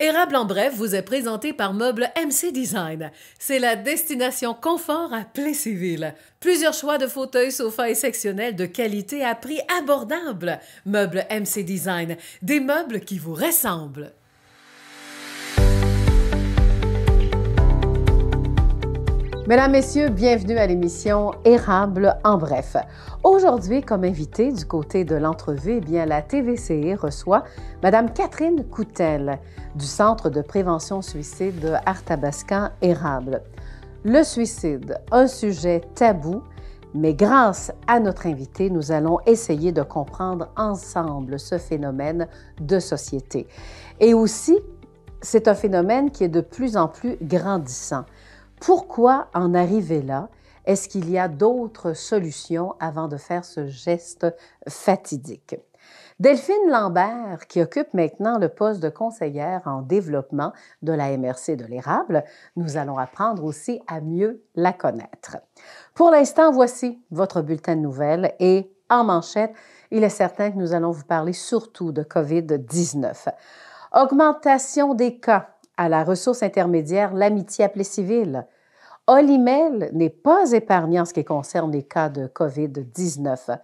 Érable en bref vous est présenté par Meubles MC Design. C'est la destination confort à Plessisville. Plusieurs choix de fauteuils, sofas et sectionnels de qualité à prix abordable. Meubles MC Design, des meubles qui vous ressemblent. Mesdames, Messieurs, bienvenue à l'émission Érable en bref. Aujourd'hui, comme invité du côté de l'entrevue, eh bien, la TVCE reçoit Mme Catherine Coutel du Centre de prévention suicide de Arthabascan-Érable. Le suicide, un sujet tabou, mais grâce à notre invité, nous allons essayer de comprendre ensemble ce phénomène de société. Et aussi, c'est un phénomène qui est de plus en plus grandissant. Pourquoi en arriver là? Est-ce qu'il y a d'autres solutions avant de faire ce geste fatidique? Delphine Lambert, qui occupe maintenant le poste de conseillère en développement de la MRC de l'Érable, nous allons apprendre aussi à mieux la connaître. Pour l'instant, voici votre bulletin de nouvelles et en manchette, il est certain que nous allons vous parler surtout de COVID-19. Augmentation des cas à la ressource intermédiaire L'Amitié à Plessisville. Olimel n'est pas épargné en ce qui concerne les cas de COVID-19.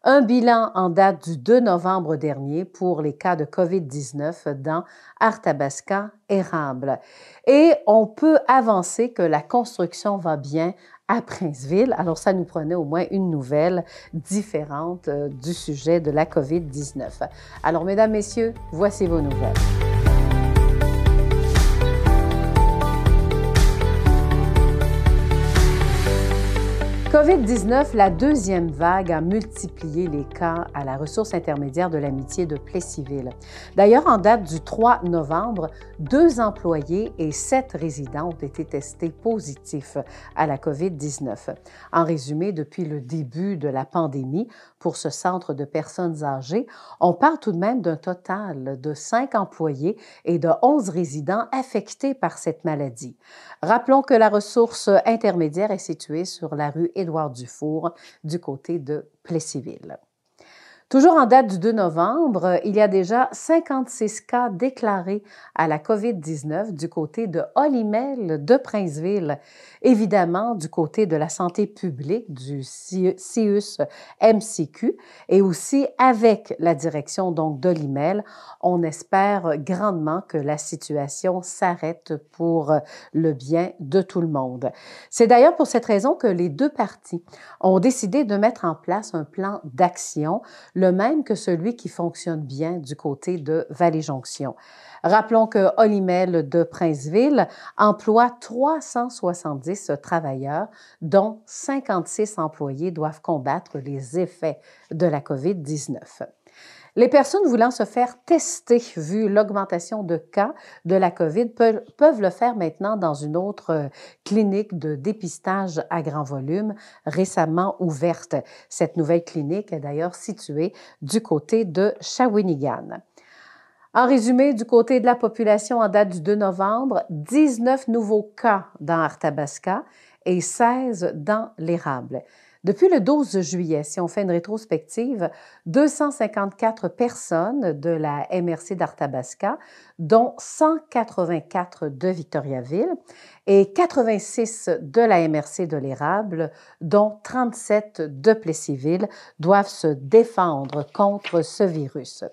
Un bilan en date du 2 novembre dernier pour les cas de COVID-19 dans Arthabascan-Érable. Et on peut avancer que la construction va bien à Princeville. Alors, ça nous prenait au moins une nouvelle différente du sujet de la COVID-19. Alors, mesdames, messieurs, voici vos nouvelles. COVID-19, la deuxième vague a multiplié les cas à la ressource intermédiaire de l'Amitié de Plessisville. D'ailleurs, en date du 3 novembre, 2 employés et 7 résidents ont été testés positifs à la COVID-19. En résumé, depuis le début de la pandémie, pour ce centre de personnes âgées, on parle tout de même d'un total de 5 employés et de 11 résidents affectés par cette maladie. Rappelons que la ressource intermédiaire est située sur la rue Édouard-Dufour, du côté de Plessisville. Toujours en date du 2 novembre, il y a déjà 56 cas déclarés à la COVID-19 du côté de Olimel de Princeville. Évidemment, du côté de la santé publique, du CIUS-MCQ, et aussi avec la direction donc d'Olimel, on espère grandement que la situation s'arrête pour le bien de tout le monde. C'est d'ailleurs pour cette raison que les deux parties ont décidé de mettre en place un plan d'action, le même que celui qui fonctionne bien du côté de Vallée-Jonction. Rappelons que Olimel de Princeville emploie 370 travailleurs, dont 56 employés doivent combattre les effets de la COVID-19. Les personnes voulant se faire tester, vu l'augmentation de cas de la COVID, peuvent le faire maintenant dans une autre clinique de dépistage à grand volume récemment ouverte. Cette nouvelle clinique est d'ailleurs située du côté de Shawinigan. En résumé, du côté de la population en date du 2 novembre, 19 nouveaux cas dans Arthabascan et 16 dans l'Érable. Depuis le 12 juillet, si on fait une rétrospective, 254 personnes de la MRC d'Arthabascan, dont 184 de Victoriaville et 86 de la MRC de l'Érable, dont 37 de Plessisville, doivent se défendre contre ce virus.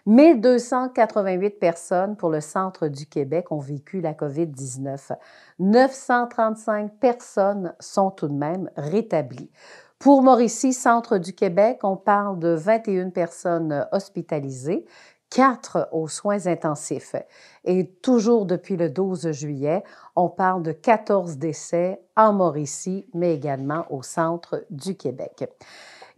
1288 personnes pour le centre du Québec ont vécu la COVID-19. 935 personnes sont tout de même rétablies. Pour Mauricie, centre du Québec, on parle de 21 personnes hospitalisées, 4 aux soins intensifs. Et toujours depuis le 12 juillet, on parle de 14 décès en Mauricie, mais également au centre du Québec.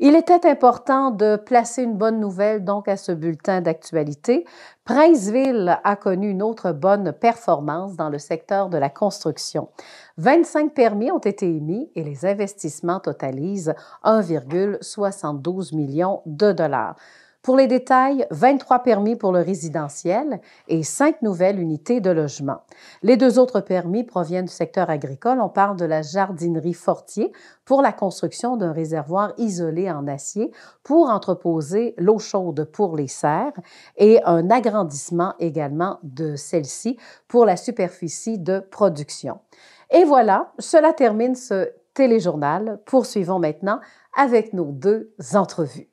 Il était important de placer une bonne nouvelle donc à ce bulletin d'actualité. Princeville a connu une autre bonne performance dans le secteur de la construction. 25 permis ont été émis et les investissements totalisent 1,72 million de dollars. Pour les détails, 23 permis pour le résidentiel et 5 nouvelles unités de logement. Les 2 autres permis proviennent du secteur agricole. On parle de la jardinerie Fortier pour la construction d'un réservoir isolé en acier pour entreposer l'eau chaude pour les serres et un agrandissement également de celle-ci pour la superficie de production. Et voilà, cela termine ce téléjournal. Poursuivons maintenant avec nos 2 entrevues.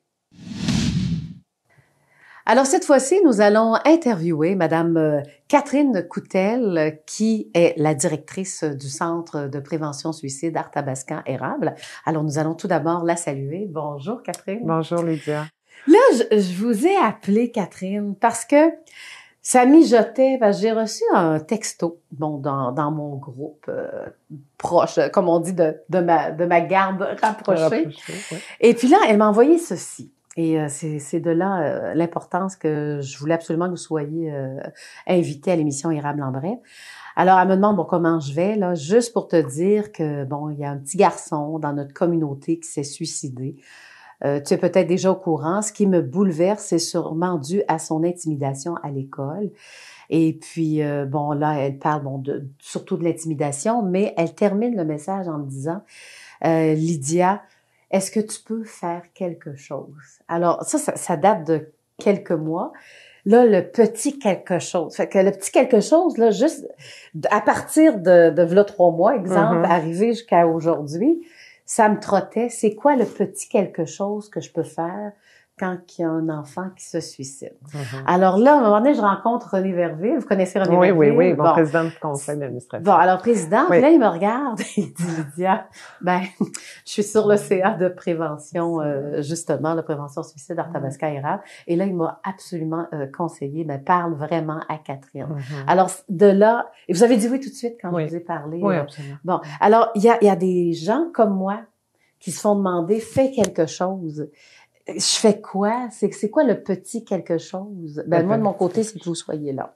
Alors, cette fois-ci, nous allons interviewer Madame Catherine Coutel, qui est la directrice du Centre de prévention suicide Arthabascan Érable. Alors, nous allons tout d'abord la saluer. Bonjour, Catherine. Bonjour, Lydia. Là, je vous ai appelée, Catherine, parce que ça mijotait, parce que j'ai reçu un texto, bon, dans mon groupe proche, comme on dit, de ma garde rapprochée. Ouais. Et puis là, elle m'a envoyé ceci. Et c'est de là l'importance que je voulais absolument que vous soyez invité à l'émission Érable en bref. Alors, elle me demande, bon, comment je vais, là, juste pour te dire que, bon, il y a un petit garçon dans notre communauté qui s'est suicidé. Tu es peut-être déjà au courant. Ce qui me bouleverse, c'est sûrement dû à son intimidation à l'école. Et puis, bon, là, elle parle, bon, surtout de l'intimidation, mais elle termine le message en me disant, Lydia, est-ce que tu peux faire quelque chose? Alors, ça date de quelques mois. Là, le petit quelque chose. Fait que le petit quelque chose, là, juste à partir de là 3 mois, exemple, arrivé jusqu'à aujourd'hui, ça me trottait. C'est quoi le petit quelque chose que je peux faire quand il y a un enfant qui se suicide? Alors là, à un moment donné, je rencontre René Verville. Vous connaissez René Verville? Oui, mon président du conseil d'administration. Bon, alors président, puis là, il me regarde et il dit, Lydia, ben, je suis sur le CA de prévention, justement, la prévention suicide Arthabascan Érable. Et là, il m'a absolument conseillé, ben, parle vraiment à Catherine. Alors, de là, et vous avez dit oui tout de suite quand je vous ai parlé. Oui, absolument. Bon, alors, il y a des gens comme moi qui se font demander, fais quelque chose. Je fais quoi? C'est quoi le petit quelque chose? Ben, moi, de mon côté, c'est que vous soyez là.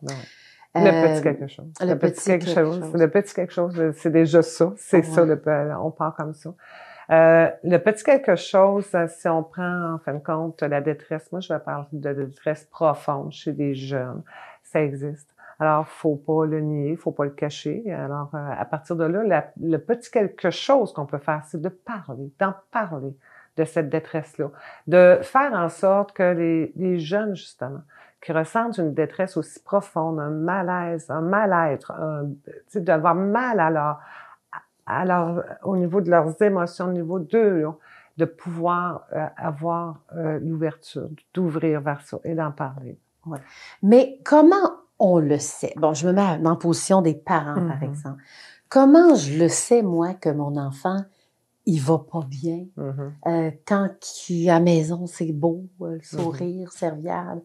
Le petit quelque chose. Le petit quelque chose, c'est déjà ça. C'est ça, on part comme ça. Le petit quelque chose, si on prend, en fin de compte, la détresse, moi, je vais parler de détresse profonde chez des jeunes. Ça existe. Alors, faut pas le nier, faut pas le cacher. Alors, à partir de là, le petit quelque chose qu'on peut faire, c'est d'en parler de cette détresse-là, de faire en sorte que les jeunes, justement, qui ressentent une détresse aussi profonde, un malaise, un mal-être, d'avoir mal au niveau de leurs émotions, au niveau d'eux, là, de pouvoir avoir l'ouverture, d'ouvrir vers ça et d'en parler. Ouais. Mais comment on le sait? Bon, je me mets dans la position des parents, par exemple. Comment je le sais, moi, que mon enfant, il va pas bien? Quand il est à la maison, c'est beau, le sourire serviable.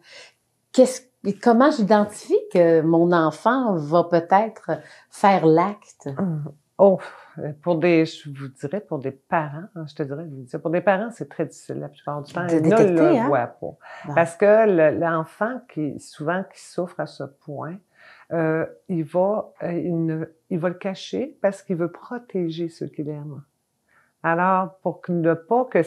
Comment j'identifie que mon enfant va peut-être faire l'acte? Oh, je vous dirais pour des parents, je te dirais, pour des parents, c'est très difficile la plupart du temps. Ils ne le voient pas. Bon. Parce que l'enfant qui souffre à ce point, il va le cacher parce qu'il veut protéger ceux qu'il aime. Alors, pour ne pas que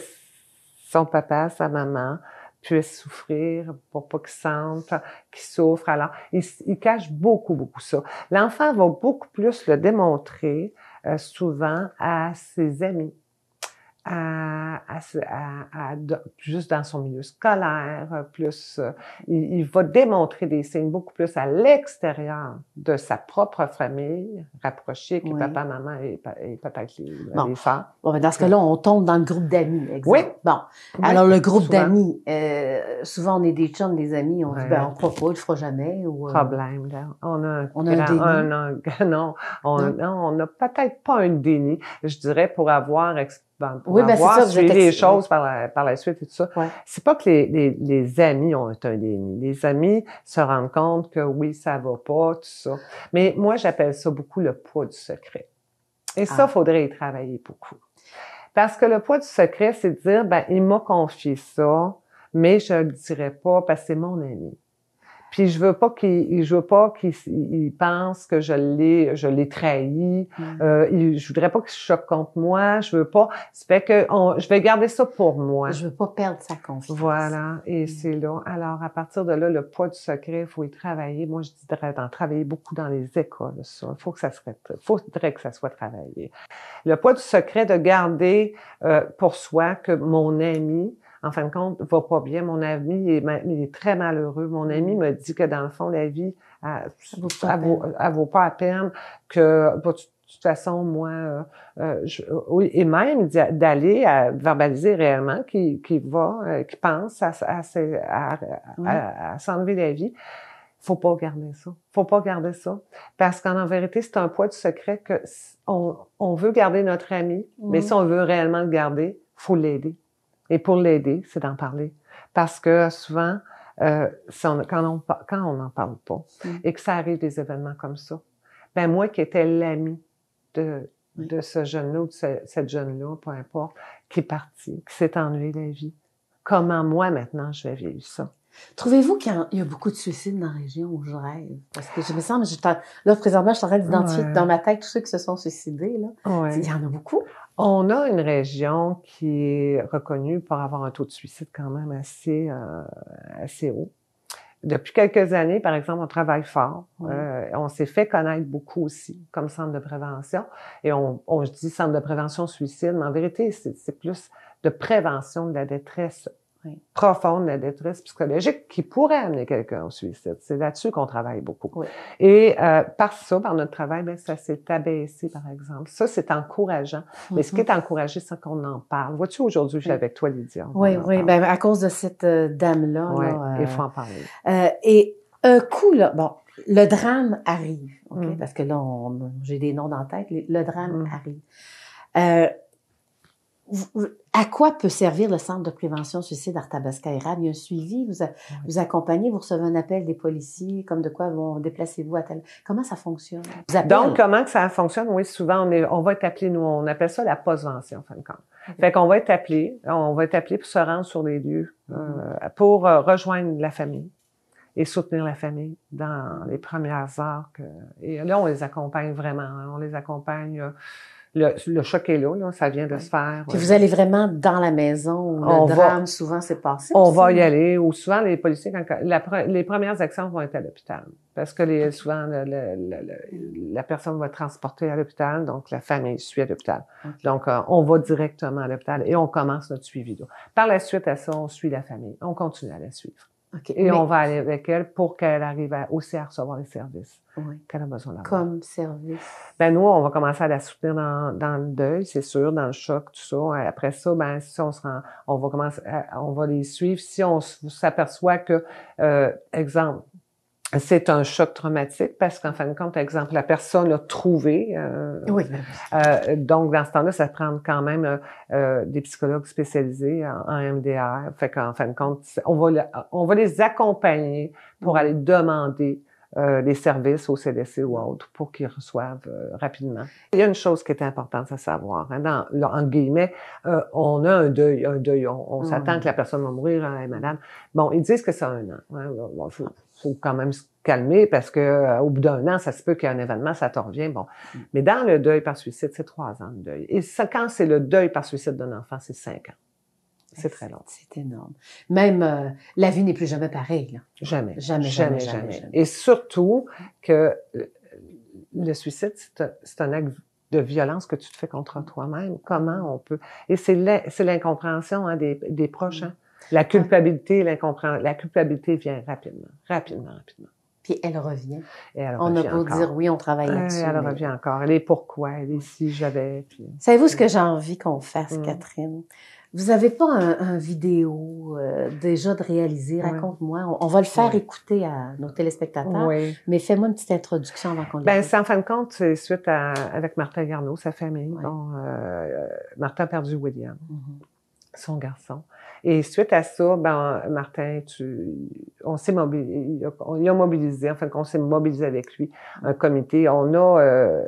son papa, sa maman puissent souffrir, pour pas qu'ils sentent qu'ils souffrent, alors il cache beaucoup ça. L'enfant va beaucoup plus le démontrer souvent à ses amis, juste dans son milieu scolaire, plus il va démontrer des signes beaucoup plus à l'extérieur de sa propre famille rapprochée, qui est papa, maman et peut-être les sœurs. Bon, dans ce cas-là, on tombe dans le groupe d'amis, exemple. Oui. Bon, alors le groupe d'amis, souvent on est des chums, des amis, on dit, ben on croit pas, il le fera jamais. Ou, problème, là. On a un déni. Non, on n'a peut-être pas un déni, je dirais, pour avoir suivi les choses par la suite et tout ça. Ouais. C'est pas que les amis ont un déni. Les amis se rendent compte que oui, ça va pas, tout ça. Mais moi, j'appelle ça beaucoup le poids du secret. Et ça, faudrait y travailler beaucoup. Parce que le poids du secret, c'est de dire, ben, il m'a confié ça, mais je le dirai pas parce que c'est mon ami. Puis je veux pas qu'il pense que je l'ai trahi. Je voudrais pas qu'il se choque contre moi. Je veux pas. Ça fait que je vais garder ça pour moi. Je veux pas perdre sa confiance. Voilà. Et c'est là. Alors, à partir de là, le poids du secret, il faut y travailler. Moi, je dirais d'en travailler beaucoup dans les écoles, ça. Faudrait que ça soit travaillé. Le poids du secret, de garder pour soi que mon ami, en fin de compte, va pas bien. Mon ami, il est très malheureux. Mon ami me dit que dans le fond, la vie, elle vaut pas la peine, que de toute façon, moi, oui, et même d'aller à verbaliser réellement qu'il pense à s'enlever la vie. Faut pas garder ça. Faut pas garder ça. Parce qu'en vérité, c'est un poids du secret que on veut garder notre ami, mais si on veut réellement le garder, faut l'aider. Et pour l'aider, c'est d'en parler. Parce que souvent, quand on n'en parle pas et que ça arrive des événements comme ça, ben moi qui étais l'ami de ce jeune-là ou de cette jeune-là, peu importe, qui est parti, qui s'est ennuyé de la vie, comment moi maintenant je vais vivre ça? Trouvez-vous qu'il y a beaucoup de suicides dans la région où je rêve? Parce que je me sens, là, présentement, je suis en train d'identifier dans ma tête tous ceux qui se sont suicidés, là. Ouais. Il y en a beaucoup. On a une région qui est reconnue pour avoir un taux de suicide quand même assez haut. Depuis quelques années, par exemple, on travaille fort. On s'est fait connaître beaucoup aussi comme centre de prévention. Et je dis centre de prévention suicide, mais en vérité, c'est plus de prévention de la détresse profonde, de la détresse psychologique qui pourrait amener quelqu'un au suicide. C'est là-dessus qu'on travaille beaucoup. Oui. Et par notre travail, ben, ça s'est abaissé, par exemple. Ça, c'est encourageant. Mais ce qui est encouragé, c'est qu'on en parle. Vois-tu, aujourd'hui, je suis avec toi, Lydia. Oui. Ben, à cause de cette dame-là. Oui, il faut en parler. Et un coup, là, bon, le drame arrive, OK? Parce que là, j'ai des noms dans la tête. Le drame arrive. À quoi peut servir le centre de prévention suicide Arthabasca-Érable? Il y a un suivi, vous accompagnez, vous recevez un appel des policiers, comme de quoi déplacez-vous à tel... Comment ça fonctionne? Donc, comment que ça fonctionne? Oui, souvent, on va être appelé, nous, on appelle ça la postvention, en fin de compte. Fait qu'on va être appelé pour se rendre sur les lieux, pour rejoindre la famille et soutenir la famille dans les premières heures. Et là, on les accompagne vraiment. On les accompagne... Le choc est là, ça vient de se faire. Puis vous allez vraiment dans la maison où le drame souvent s'est passé? On va y aller, ou souvent les policiers, les premières actions vont être à l'hôpital. Parce que souvent, la personne va être transportée à l'hôpital, donc la famille suit à l'hôpital. Donc, on va directement à l'hôpital et on commence notre suivi là. Par la suite à ça, on suit la famille. On continue à la suivre. Et on va aller avec elle pour qu'elle arrive aussi à recevoir les services qu'elle a besoin d'avoir. Comme service? Ben nous, on va commencer à la soutenir dans le deuil, c'est sûr, dans le choc, tout ça. Après ça, ben si on va les suivre. Si on s'aperçoit que, exemple, c'est un choc traumatique parce qu'en fin de compte, exemple, la personne a trouvé. Donc, dans ce temps-là, ça prend quand même des psychologues spécialisés en MDR. Fait qu'en fin de compte, on va les accompagner pour aller demander les services au CDC ou autres pour qu'ils reçoivent rapidement. Il y a une chose qui est importante à savoir. Entre guillemets, on a un deuil. On s'attend que la personne va mourir, elle est malade. Bon, ils disent que c'est 1 an. Faut quand même se calmer parce que au bout d'1 an, ça se peut qu'il y ait un événement, ça te revient. Bon, mais dans le deuil par suicide, c'est 3 ans de deuil. Et quand c'est le deuil par suicide d'un enfant, c'est 5 ans. C'est très long. C'est énorme. Même la vie n'est plus jamais pareille. Là. Jamais. Et surtout que le suicide, c'est un acte de violence que tu te fais contre toi-même. Comment on peut... Et c'est l'incompréhension des proches. La culpabilité, la culpabilité vient rapidement. Puis elle revient. On a beau dire oui, on travaille là-dessus. Elle revient encore. Elle est pourquoi, elle est si j'avais. Puis... Savez-vous ce que j'ai envie qu'on fasse, Catherine? Vous n'avez pas un vidéo déjà de réaliser? Raconte-moi. On va le faire écouter à nos téléspectateurs. Oui. Mais fais-moi une petite introduction avant qu'on le fasse. C'est en fin de compte, c'est suite avec Martin Garneau, sa famille. Bon, Martin a perdu William, son garçon. Et suite à ça, ben Martin, il a mobilisé, enfin qu'on s'est mobilisé avec lui, un comité. On a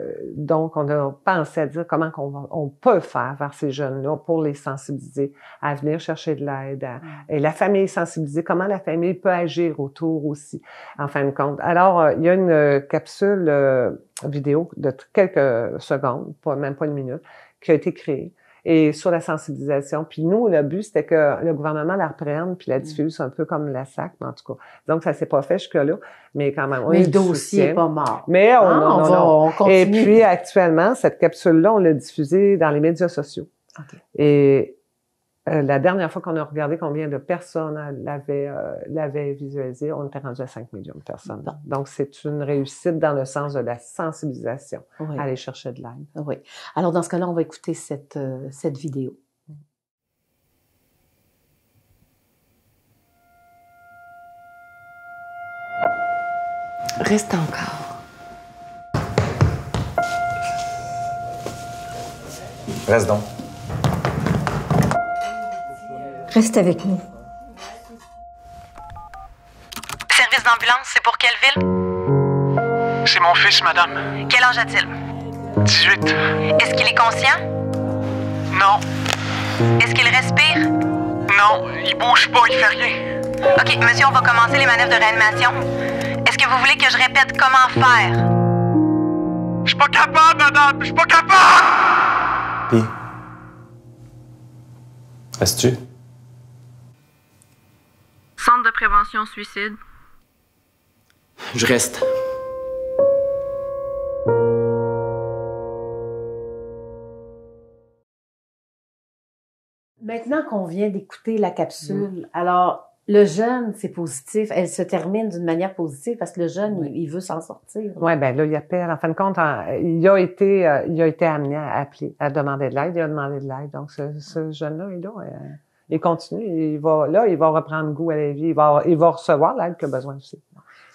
pensé à dire comment on peut faire vers ces jeunes-là pour les sensibiliser à venir chercher de l'aide, et la famille sensibiliser, comment la famille peut agir autour aussi, en fin de compte. Alors, il y a une capsule vidéo de quelques secondes, même pas une minute, qui a été créée, et sur la sensibilisation. Puis nous, le but, c'était que le gouvernement la reprenne puis la diffuse un peu comme la SAC, mais en tout cas. Donc, ça s'est pas fait jusque-là, mais quand même, on a le dossier n'est pas mort. Mais on continue. Et puis, actuellement, cette capsule-là, on l'a diffusée dans les médias sociaux. Okay. Et la dernière fois qu'on a regardé combien de personnes l'avaient visualisé, on était rendu à 5 millions de personnes. Bon. Donc, c'est une réussite dans le sens de la sensibilisation, aller chercher de l'aide. Oui. Alors, dans ce cas-là, on va écouter cette vidéo. Reste encore. Reste donc. Reste avec nous. Service d'ambulance, c'est pour quelle ville? C'est mon fils, madame. Quel âge a-t-il? 18. Est-ce qu'il est conscient? Non. Est-ce qu'il respire? Non, il bouge pas, il fait rien. OK, monsieur, on va commencer les manœuvres de réanimation. Est-ce que vous voulez que je répète comment faire? Je suis pas capable, madame! Je suis pas capable! Puis? Restes-tu? Centre de prévention suicide. Je reste. Maintenant qu'on vient d'écouter la capsule, alors le jeune, c'est positif. Elle se termine d'une manière positive parce que le jeune, il veut s'en sortir. Oui, ben là, il appelle. En fin de compte, il a été amené à appeler, à demander de l'aide. Il a demandé de l'aide. Donc, ce jeune-là, il continue. Il va reprendre goût à la vie. Il va recevoir l'aide qu'il a besoin aussi.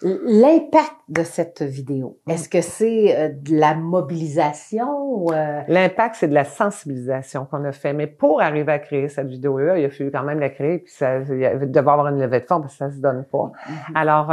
L'impact de cette vidéo, est-ce que c'est de la mobilisation? L'impact, c'est de la sensibilisation qu'on a fait. Mais pour arriver à créer cette vidéo-là, il a fallu quand même la créer, puis il devait avoir une levée de fonds parce que ça se donne pas. Alors,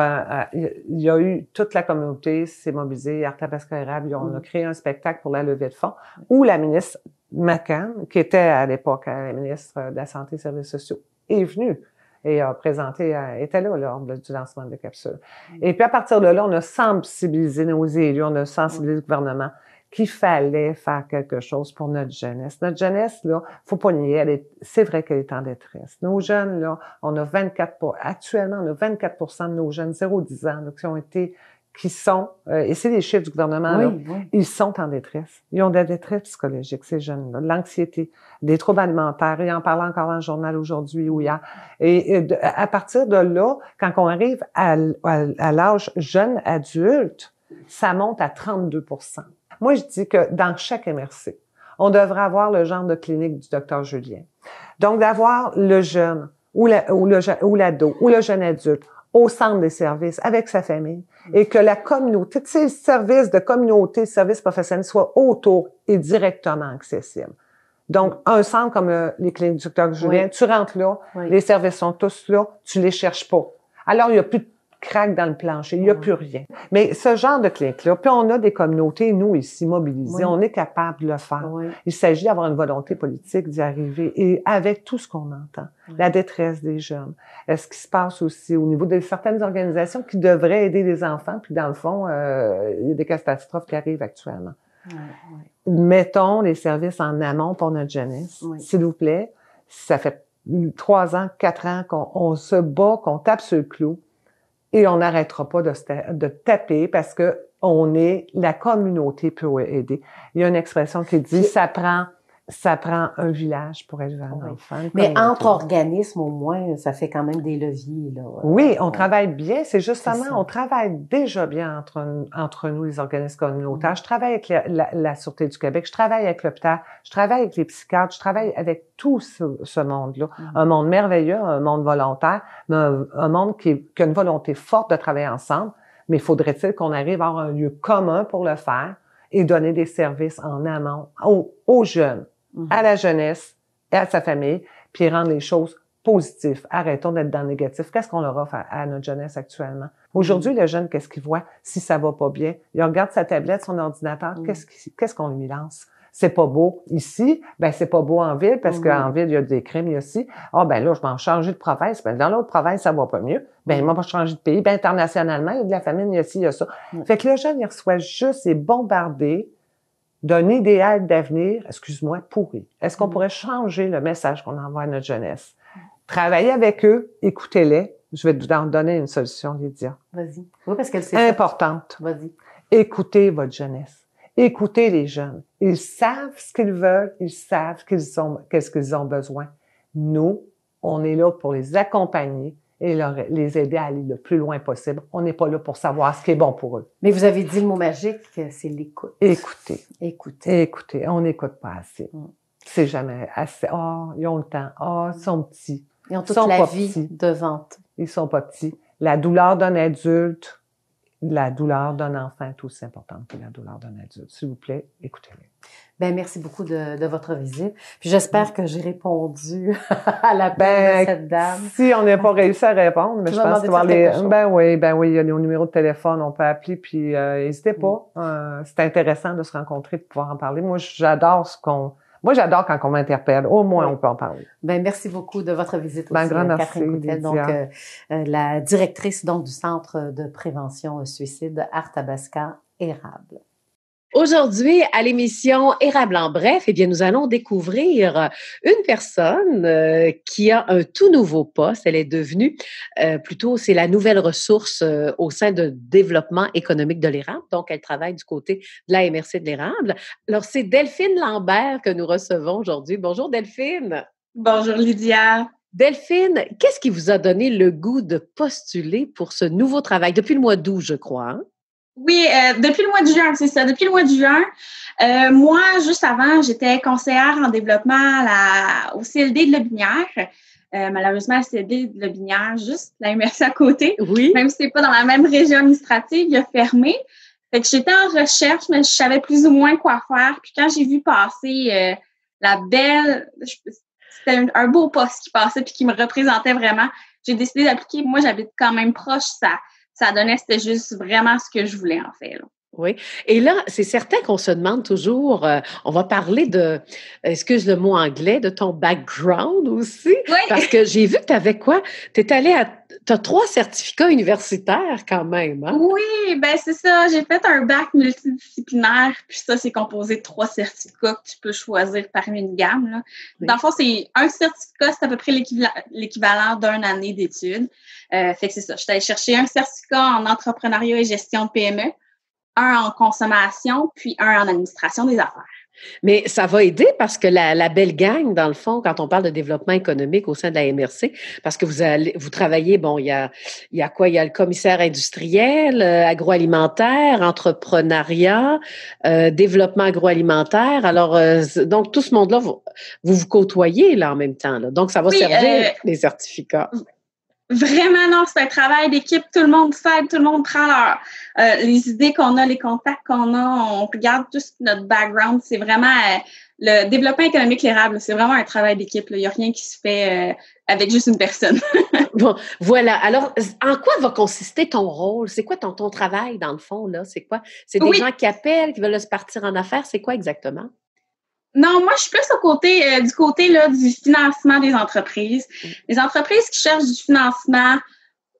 il y a eu toute la communauté s'est mobilisée, Arthabasca Érable, on a créé un spectacle pour la levée de fonds où la ministre McCann, qui était à l'époque la ministre de la Santé et des Services sociaux, est venue et a présenté, était là lors du lancement de la capsule. Et puis à partir de là, on a sensibilisé nos élus, on a sensibilisé le gouvernement qu'il fallait faire quelque chose pour notre jeunesse. Notre jeunesse, là, faut pas nier, c'est vrai qu'elle est en détresse. Nos jeunes, là, actuellement, on a 24% de nos jeunes 0-10 ans, là, qui sont, et c'est les chiffres du gouvernement, là, ils sont en détresse. Ils ont de la détresse psychologique, ces jeunes-là, de l'anxiété, des troubles alimentaires. Il en parlait encore dans le journal aujourd'hui ou hier. Et à partir de là, quand on arrive à l'âge jeune adulte, ça monte à 32%. Moi, je dis que dans chaque MRC, on devrait avoir le genre de clinique du docteur Julien. Donc, d'avoir le jeune ou l'ado ou le jeune adulte au centre des services avec sa famille et que la communauté, tous ces services de communauté, services professionnels soient autour et directement accessibles. Donc, un centre comme les cliniques du docteur Julien, tu rentres là, les services sont tous là, tu les cherches pas. Alors, il y a plus de craque dans le plancher, il n'y a plus rien. Mais ce genre de clinique-là, puis on a des communautés, nous, ici, mobilisées, on est capable de le faire. Il s'agit d'avoir une volonté politique d'y arriver et avec tout ce qu'on entend, la détresse des jeunes, ce qui se passe aussi au niveau de certaines organisations qui devraient aider les enfants, puis dans le fond, il y a des catastrophes qui arrivent actuellement. Mettons les services en amont pour notre jeunesse, s'il vous plaît. Ça fait 3 ans, 4 ans qu'on se bat, qu'on tape sur le clou. Et on n'arrêtera pas de taper parce que la communauté peut aider. Il y a une expression qui dit, ça prend un village pour élever un enfant. Mais entre organismes, au moins, ça fait quand même des leviers, là. Oui, on travaille bien. C'est justement, on travaille déjà bien entre nous, les organismes communautaires. Je travaille avec la Sûreté du Québec, je travaille avec l'hôpital, je travaille avec les psychiatres, je travaille avec tout ce monde-là. Un monde merveilleux, un monde volontaire, mais un monde qui a une volonté forte de travailler ensemble. Mais faudrait-il qu'on arrive à avoir un lieu commun pour le faire et donner des services en amont aux jeunes, à la jeunesse et à sa famille, puis rendre les choses positif. Arrêtons d'être dans le négatif. Qu'est-ce qu'on leur offre à notre jeunesse actuellement? Aujourd'hui, le jeune, qu'est-ce qu'il voit? Si ça va pas bien, il regarde sa tablette, son ordinateur, qu'est-ce qu'on lui lance? C'est pas beau ici, ben c'est pas beau en ville, parce qu'en ville, il y a des crimes, il y a aussi. Ah, ben là, je vais en changer de province. Ben, dans l'autre province, ça va pas mieux. Ben, moi, je vais changer de pays. Ben, internationalement, il y a de la famine, il y a ci, il y a ça. Fait que le jeune, il reçoit juste, est bombardé d'un idéal d'avenir, excuse-moi, pourri. Est-ce qu'on pourrait changer le message qu'on envoie à notre jeunesse? Travailler avec eux, écoutez-les. Je vais vous en donner une solution, Lydia. Vas-y. Oui, parce qu'elle sait importante. Vas-y. Écoutez votre jeunesse. Écoutez les jeunes. Ils savent ce qu'ils veulent, ils savent qu'est-ce qu'ils ont besoin. Nous, on est là pour les accompagner et les aider à aller le plus loin possible. On n'est pas là pour savoir ce qui est bon pour eux. Mais vous avez dit le mot magique, c'est l'écoute. Écoutez. Écoutez. Écoutez. On n'écoute pas assez. C'est jamais assez. Ils ont le temps. Ils sont petits. Ils ont toute la vie devant eux. Ils sont pas petits. La douleur d'un adulte, la douleur d'un enfant est aussi importante que la douleur d'un adulte. S'il vous plaît, écoutez-les. Ben merci beaucoup de votre visite. Puis j'espère que j'ai répondu à l'appel de cette dame. Si on n'a pas réussi à répondre, mais je pense qu'il va les. Ben oui, il y a nos numéros de téléphone, on peut appeler, puis n'hésitez pas. C'est intéressant de se rencontrer, de pouvoir en parler. Moi, j'adore quand on m'interpelle. Au moins, on peut en parler. Ben merci beaucoup de votre visite aussi, grand merci, Catherine Coutel, donc la directrice donc du Centre de prévention suicide Arthabasca Érable. Aujourd'hui, à l'émission Érable en bref, eh bien, nous allons découvrir une personne qui a un tout nouveau poste. Elle est devenue, c'est la nouvelle ressource au sein de développement économique de l'Érable. Donc, elle travaille du côté de la MRC de l'Érable. Alors, c'est Delphine Lambert que nous recevons aujourd'hui. Bonjour, Delphine. Bonjour, Lydia. Delphine, qu'est-ce qui vous a donné le goût de postuler pour ce nouveau travail? Depuis le mois d'août, je crois, hein? Oui, depuis le mois de juin, c'est ça. Depuis le mois de juin, moi, juste avant, j'étais conseillère en développement au CLD de Lobinière. Malheureusement, le CLD de Lobinière, juste la MRC à côté. Oui. Même si c'est pas dans la même région administrative, il a fermé. Fait que j'étais en recherche, mais je savais plus ou moins quoi faire. Puis quand j'ai vu passer c'était un beau poste qui passait puis qui me représentait vraiment, j'ai décidé d'appliquer. Moi, j'habite quand même proche, ça donnait, c'était juste vraiment ce que je voulais en fait. Là. Oui. Et là, c'est certain qu'on se demande toujours, on va parler excuse le mot anglais, de ton background aussi. Oui. Parce que j'ai vu que tu avais quoi? Tu as 3 certificats universitaires quand même. Hein? Oui, ben c'est ça. J'ai fait un bac multidisciplinaire, puis ça, c'est composé de 3 certificats que tu peux choisir parmi une gamme. Là. Oui. Dans le fond, c'est un certificat, c'est à peu près l'équivalent d'une année d'études. Fait que c'est ça. Je suis allée chercher un certificat en entrepreneuriat et gestion de PME, un en consommation, puis un en administration des affaires. Mais ça va aider parce que la belle gang, dans le fond, quand on parle de développement économique au sein de la MRC, parce que vous travaillez, il y a quoi? Il y a le commissaire industriel, agroalimentaire, entrepreneuriat, développement agroalimentaire. Alors, donc, tout ce monde-là, vous côtoyez là en même temps. Là. Donc, ça va servir les certificats. Vraiment, non, c'est un travail d'équipe. Tout le monde s'aide, tout le monde prend les idées qu'on a, les contacts qu'on a. On regarde tout notre background. C'est vraiment le développement économique l'érable. C'est vraiment un travail d'équipe. Il n'y a rien qui se fait avec juste une personne. Bon, voilà. Alors, en quoi va consister ton rôle? C'est quoi ton travail, dans le fond, là? C'est quoi? C'est des gens qui appellent, qui veulent se partir en affaires? C'est quoi exactement? Non, moi, je suis plus du côté là, du financement des entreprises. Les entreprises qui cherchent du financement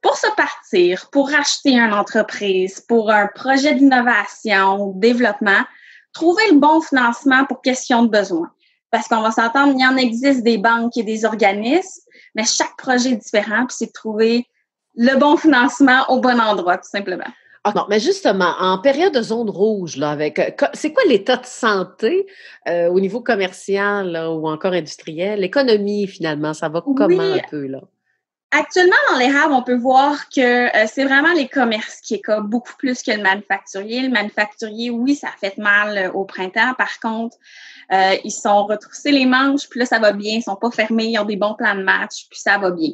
pour se partir, pour acheter une entreprise, pour un projet d'innovation, développement, trouver le bon financement pour question de besoin. Parce qu'on va s'entendre, il y en existe des banques et des organismes, mais chaque projet est différent, puis c'est de trouver le bon financement au bon endroit, tout simplement. Ah non, mais justement, en période de zone rouge, là, c'est quoi l'état de santé au niveau commercial là, ou encore industriel? L'économie, finalement, ça va comment un peu, là? Actuellement, dans l'érable, on peut voir que c'est vraiment les commerces qui écopent beaucoup plus que le manufacturier. Le manufacturier, oui, ça a fait mal au printemps. Par contre, ils sont retroussés les manches, puis là, ça va bien. Ils sont pas fermés, ils ont des bons plans de match, puis ça va bien.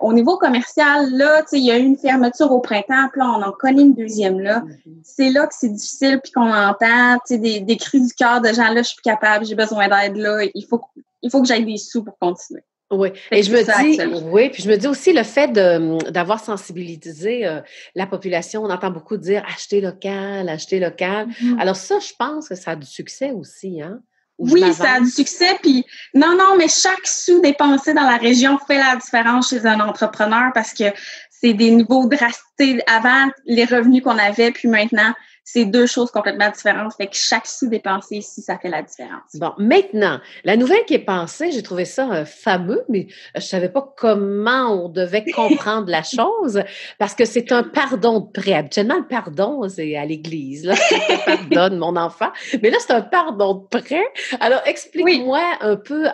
Au niveau commercial, là, il y a eu une fermeture au printemps, puis là, on en connaît une deuxième là. C'est là que c'est difficile, puis qu'on entend des cris du cœur de gens, là, je suis plus capable, j'ai besoin d'aide, là, il faut que j'aille des sous pour continuer. Oui, et je me dis, oui, puis je me dis aussi le fait d'avoir sensibilisé la population, on entend beaucoup dire acheter local, acheter local. Alors ça, je pense que ça a du succès aussi, hein? Oui, ça a du succès, puis non, mais chaque sou dépensé dans la région fait la différence chez un entrepreneur parce que c'est des niveaux drastiques. Avant, les revenus qu'on avait, puis maintenant, c'est deux choses complètement différentes. Fait que chaque sou dépensé ici, ça fait la différence. Bon, maintenant, la nouvelle qui est passée, j'ai trouvé ça fameux, mais je savais pas comment on devait comprendre la chose, parce que c'est un pardon de prêt. Habituellement, le pardon, c'est à l'église, là, je te pardonne, mon enfant. Mais là, c'est un pardon de prêt. Alors, explique-moi un peu,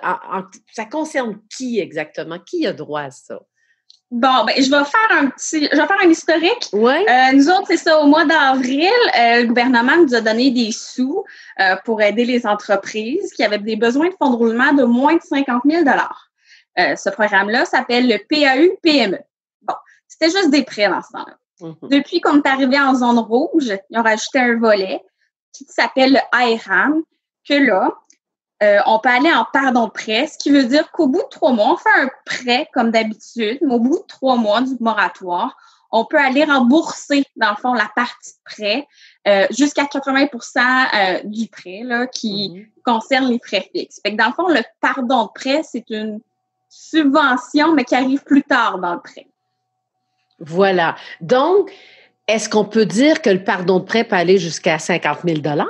ça concerne qui exactement? Qui a droit à ça? Bon, ben, je vais faire un historique. Ouais. Nous autres, c'est ça, au mois d'avril, le gouvernement nous a donné des sous pour aider les entreprises qui avaient des besoins de fonds de roulement de moins de 50 000 Ce programme-là s'appelle le PAU-PME. Bon, c'était juste des prêts dans ce temps-là. Depuis qu'on est arrivé en zone rouge, ils ont rajouté un volet qui s'appelle le IRAM, que là, on peut aller en pardon de prêt, ce qui veut dire qu'au bout de 3 mois, on fait un prêt comme d'habitude, mais au bout de 3 mois du moratoire, on peut aller rembourser, dans le fond, la partie de prêt jusqu'à 80% du prêt là, qui concerne les frais fixes. Fait que dans le fond, le pardon de prêt, c'est une subvention, mais qui arrive plus tard dans le prêt. Voilà. Donc, est-ce qu'on peut dire que le pardon de prêt peut aller jusqu'à 50 000 $?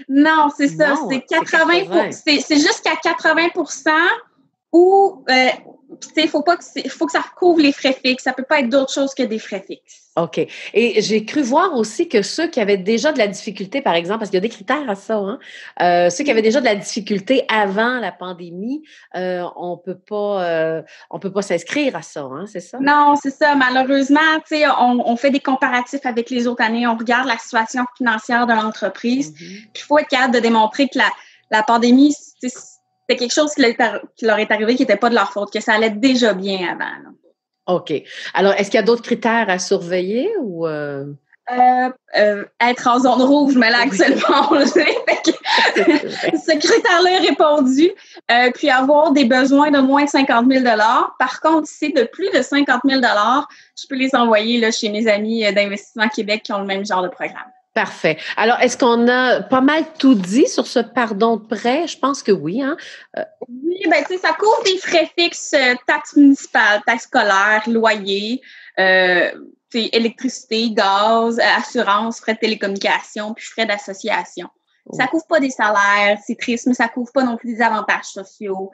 Non, c'est ça. Non, c'est 80%. C'est jusqu'à 80% ou il faut que ça recouvre les frais fixes. Ça peut pas être d'autre chose que des frais fixes. OK. Et j'ai cru voir aussi que ceux qui avaient déjà de la difficulté, par exemple, parce qu'il y a des critères à ça, hein, ceux qui avaient déjà de la difficulté avant la pandémie, on peut pas s'inscrire à ça, hein, c'est ça? Non, c'est ça. Malheureusement, tu sais, on fait des comparatifs avec les autres années. On regarde la situation financière de l'entreprise. Puis il faut être capable de démontrer que la pandémie, c'était quelque chose qui leur est arrivé qui n'était pas de leur faute, que ça allait déjà bien avant. Là. OK. Alors, est-ce qu'il y a d'autres critères à surveiller ou… être en zone rouge, mais là, actuellement, on le sait. Ce critère-là est répondu. Puis avoir des besoins de moins de 50 000 $. Par contre, si c'est de plus de 50 000 $, je peux les envoyer là, chez mes amis d'Investissement Québec qui ont le même genre de programme. Parfait. Alors, est-ce qu'on a pas mal tout dit sur ce pardon de prêt? Je pense que oui, hein? Oui, ben tu sais, ça couvre des frais fixes, taxes municipales, taxes scolaires, loyer, électricité, gaz, assurance, frais de télécommunication, puis frais d'association. Ça couvre pas des salaires, c'est triste, mais ça couvre pas non plus des avantages sociaux,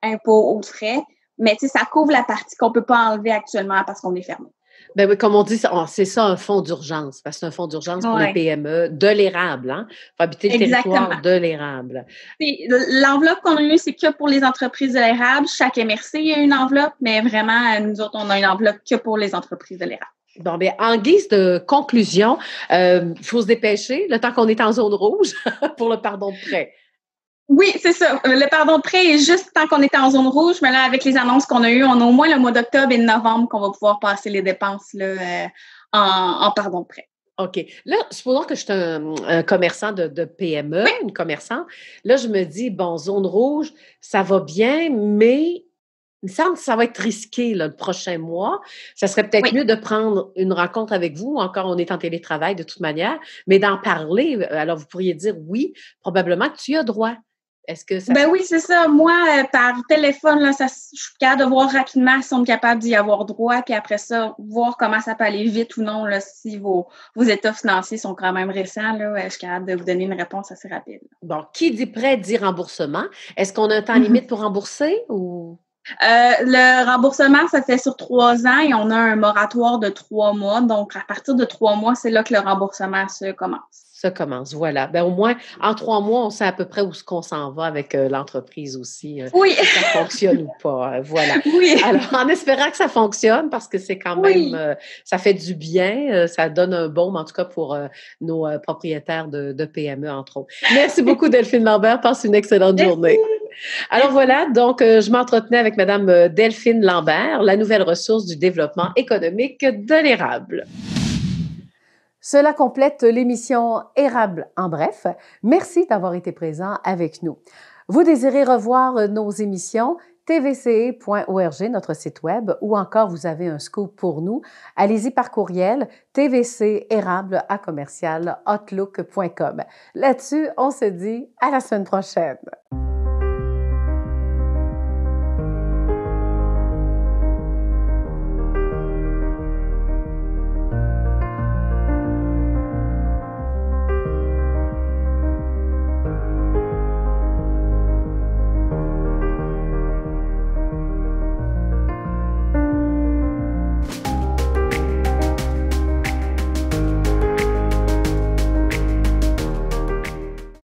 impôts, autres frais. Mais tu sais, ça couvre la partie qu'on peut pas enlever actuellement parce qu'on est fermé. Ben oui, comme on dit, c'est ça un fonds d'urgence, parce que c'est un fonds d'urgence pour les PME de l'érable, hein? Faut habiter le territoire de l'érable. L'enveloppe qu'on a eue, c'est que pour les entreprises de l'érable. Chaque MRC a une enveloppe, mais vraiment, nous autres, on a une enveloppe que pour les entreprises de l'érable. Bon, bien, en guise de conclusion, il faut se dépêcher, le temps qu'on est en zone rouge, pour le pardon de prêt. Oui, c'est ça. Le pardon de prêt est juste tant qu'on était en zone rouge, mais là, avec les annonces qu'on a eues, on a au moins le mois d'octobre et de novembre qu'on va pouvoir passer les dépenses là, en pardon de prêt. OK. Là, supposons que je suis un commerçant de PME, une commerçante. Là, je me dis, bon, zone rouge, ça va bien, mais il me semble que ça va être risqué là, le prochain mois. Ça serait peut-être mieux de prendre une rencontre avec vous. Encore, on est en télétravail de toute manière, mais d'en parler. Alors, vous pourriez dire oui, probablement que tu y as droit. Est-ce que ça… Oui, c'est ça. Moi, par téléphone, là, je suis capable de voir rapidement si on est capable d'y avoir droit, puis après ça, voir comment ça peut aller vite ou non, là, si vos états financiers sont quand même récents, là, je suis capable de vous donner une réponse assez rapide. Bon, qui dit prêt dit remboursement. Est-ce qu'on a un temps limite pour rembourser ou… Le remboursement, ça fait sur 3 ans et on a un moratoire de 3 mois. Donc, à partir de 3 mois, c'est là que le remboursement se commence. Ça commence, voilà. Ben, au moins, en 3 mois, on sait à peu près où qu'on s'en va avec l'entreprise aussi. Oui. Si ça fonctionne ou pas. Voilà. Oui. Alors, en espérant que ça fonctionne, parce que c'est quand même, ça fait du bien, ça donne un baume, en tout cas, pour nos propriétaires de PME, entre autres. Merci beaucoup, Delphine Lambert. Passe une excellente journée. Alors voilà, donc je m'entretenais avec Mme Delphine Lambert, la nouvelle ressource du développement économique de l'érable. Cela complète l'émission Érable en bref. Merci d'avoir été présent avec nous. Vous désirez revoir nos émissions? tvce.org, notre site web, ou encore vous avez un scoop pour nous. Allez-y par courriel tvcérable@outlook.com. Là-dessus, on se dit à la semaine prochaine.